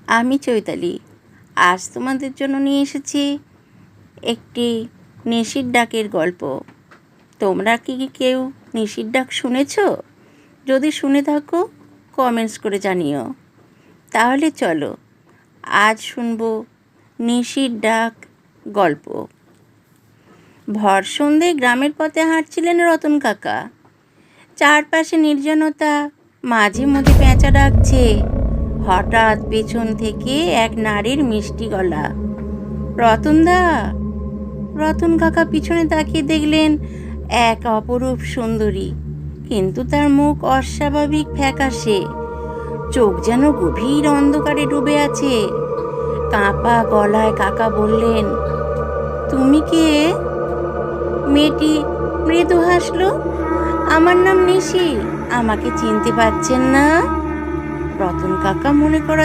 আমি চৈতালি। আজ তোমাদের জন্য নিয়ে এসেছি একটি নিশির ডাকের গল্প। তোমরা কি কেউ নিশির ডাক শুনেছ? যদি শুনে থাকো কমেন্টস করে জানিও। তাহলে চলো আজ শুনবো নিশির ডাক গল্প। ভর সন্ধে গ্রামের পথে হাঁটছিলেন রতন কাকা। চারপাশে নির্জনতা, মাঝে মধ্যে পেঁচা ডাকছে। হঠাৎ পেছন থেকে এক নারীর মিষ্টি গলা, রতনদা। রতন কাকা পিছনে তাকিয়ে দেখলেন এক অপরূপ সুন্দরী, কিন্তু তার মুখ অস্বাভাবিক ফ্যাকাশে, চোখ যেন গভীর অন্ধকারে ডুবে আছে। কাঁপা গলায় কাকা বললেন, তুমি কে? মেয়েটি মৃদু হাসলো, আমার নাম নিশি, আমাকে চিনতে পারছেন না? রতন কাকা মনে করা